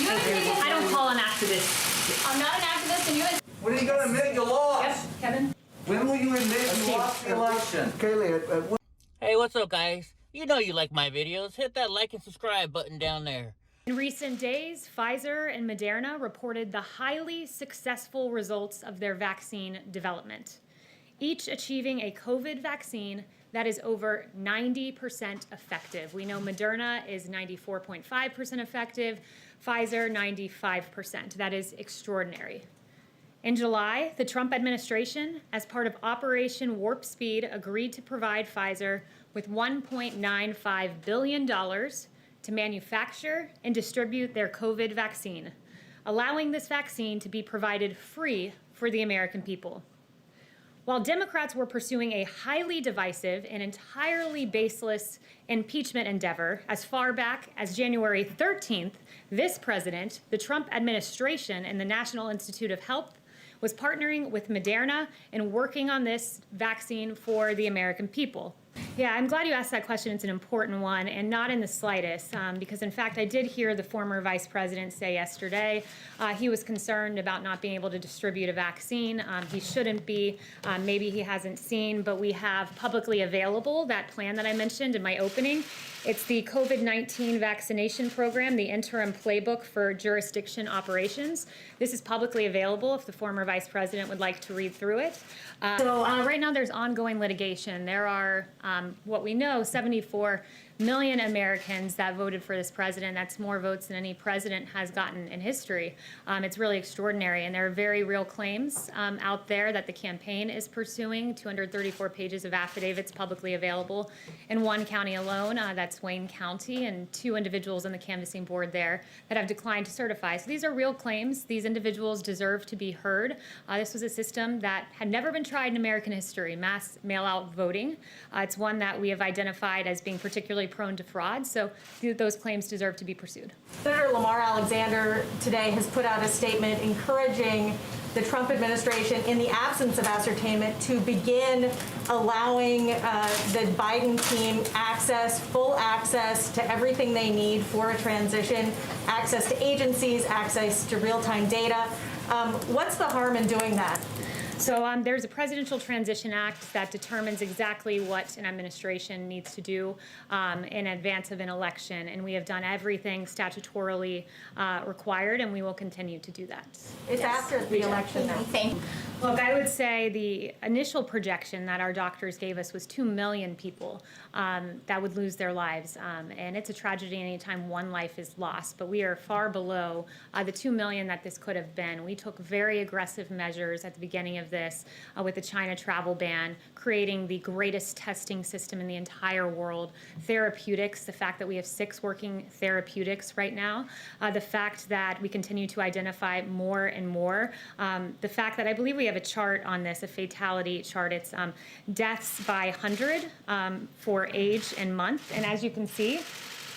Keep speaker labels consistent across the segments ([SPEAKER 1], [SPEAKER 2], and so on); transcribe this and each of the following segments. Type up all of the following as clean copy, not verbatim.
[SPEAKER 1] I don't call an activist.
[SPEAKER 2] I'm not an activist, and you have...
[SPEAKER 3] When are you going to admit you lost?
[SPEAKER 1] Yep, Kevin.
[SPEAKER 3] When will you admit you lost the election?
[SPEAKER 4] Kayleigh,
[SPEAKER 5] Hey, what's up, guys? You know you like my videos. Hit that like and subscribe button down there.
[SPEAKER 1] In recent days, Pfizer and Moderna reported the highly successful results of their vaccine development, each achieving a COVID vaccine that is over 90% effective. We know Moderna is 94.5% effective, Pfizer 95%. That is extraordinary. In July, the Trump administration, as part of Operation Warp Speed, agreed to provide Pfizer with $1.95 billion to manufacture and distribute their COVID vaccine, allowing this vaccine to be provided free for the American people. While Democrats were pursuing a highly divisive and entirely baseless impeachment endeavor as far back as January 13th, this president, the Trump administration, and the National Institute of Health was partnering with Moderna and working on this vaccine for the American people. Yeah, I'm glad you asked that question. It's an important one, and not in the slightest, because in fact I did hear the former vice president say yesterday he was concerned about not being able to distribute a vaccine. He shouldn't be. Maybe he hasn't seen, but we have publicly available that plan that I mentioned in my opening. It's the COVID-19 vaccination program, the interim playbook for jurisdiction operations. This is publicly available if the former vice president would like to read through it. Right now there's ongoing litigation. There are, what we know, 74 million Americans that voted for this president. That's more votes than any president has gotten in history. It's really extraordinary, and there are very real claims out there that the campaign is pursuing. 234 pages of affidavits publicly available in one county alone. That's Wayne County, and 2 individuals on the canvassing board there that have declined to certify. So these are real claims. These individuals deserve to be heard. This was a system that had never been tried in American history, mass mail-out voting. It's one that we have identified as being particularly prone to fraud, so those claims deserve to be pursued.
[SPEAKER 2] Senator Lamar Alexander today has put out a statement encouraging the Trump administration, in the absence of ascertainment, to begin allowing the Biden team full access to everything they need for a transition, access to agencies, access to real-time data. What's the harm in doing that?
[SPEAKER 1] So there's a Presidential Transition Act that determines exactly what an administration needs to do in advance of an election, and we have done everything statutorily required, and we will continue to do that.
[SPEAKER 2] It's after the election now.
[SPEAKER 1] Look, I would say the initial projection that our doctors gave us was 2 million people that would lose their lives, and it's a tragedy anytime one life is lost, but we are far below the 2 million that this could have been. We took very aggressive measures at the beginning of this with the China travel ban, creating the greatest testing system in the entire world, therapeutics, the fact that we have 6 working therapeutics right now, the fact that we continue to identify more and more, the fact that I believe we have a chart on this, a fatality chart. It's deaths by 100 for age and month, and as you can see,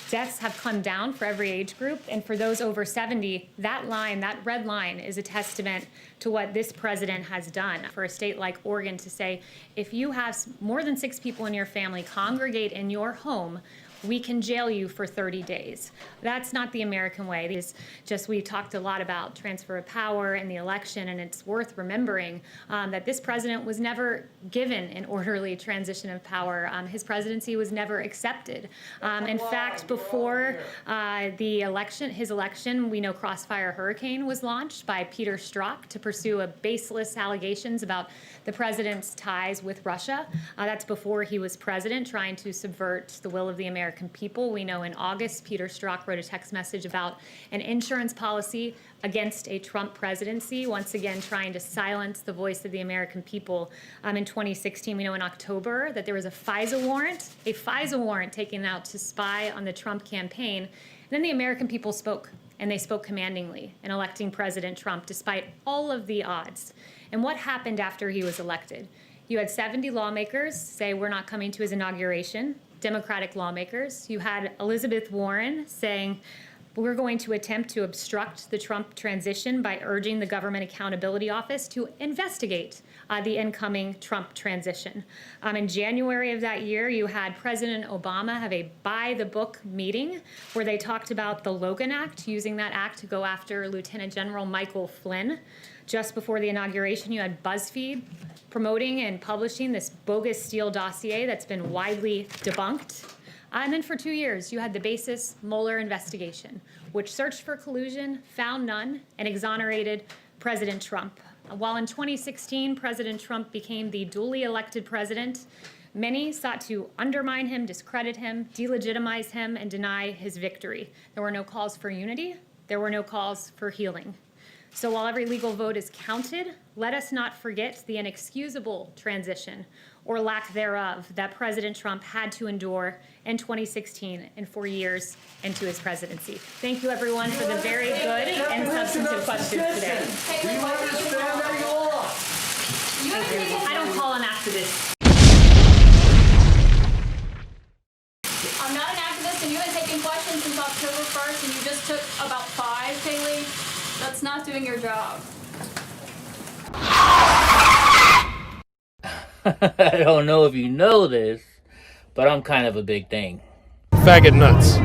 [SPEAKER 1] deaths have come down for every age group, and for those over 70, that line, that red line, is a testament to what this president has done. For a state like Oregon to say, if you have more than 6 people in your family congregate in your home, we can jail you for 30 days. That's not the American way. It's just, we talked a lot about transfer of power and the election, and it's worth remembering that this president was never given an orderly transition of power. His presidency was never accepted. In fact, before his election, we know Crossfire Hurricane was launched by Peter Strzok to pursue a baseless allegations about the president's ties with Russia. That's before he was president, trying to subvert the will of the American people. We know in August, Peter Strzok wrote a text message about an insurance policy against a Trump presidency, once again trying to silence the voice of the American people. In 2016, we know in October that there was a FISA warrant taken out to spy on the Trump campaign. And then the American people spoke, and they spoke commandingly in electing President Trump despite all of the odds. And what happened after he was elected? You had 70 lawmakers say we're not coming to his inauguration, Democratic lawmakers. You had Elizabeth Warren saying We're going to attempt to obstruct the Trump transition by urging the Government Accountability Office to investigate the incoming Trump transition. In January of that year, you had President Obama have a by-the-book meeting where they talked about the Logan Act, using that act to go after Lieutenant General Michael Flynn. Just before the inauguration, you had BuzzFeed promoting and publishing this bogus Steele dossier that's been widely debunked. And then for 2 years, you had the basis Mueller investigation, which searched for collusion, found none, and exonerated President Trump. While in 2016, President Trump became the duly elected president, many sought to undermine him, discredit him, delegitimize him, and deny his victory. There were no calls for unity. There were no calls for healing. So while every legal vote is counted, let us not forget the inexcusable transition or lack thereof that President Trump had to endure in 2016 and 4 years into his presidency. Thank you, everyone, for the very good and substantive questions today.
[SPEAKER 3] Do you understand that you lost?
[SPEAKER 1] I don't call an activist.
[SPEAKER 4] I'm not an activist, and you have been taking questions since October 1st, and you just took about 5, Kayleigh. That's not doing your job.
[SPEAKER 5] I don't know if you know this, but I'm kind of a big thing.
[SPEAKER 6] Faggot nuts.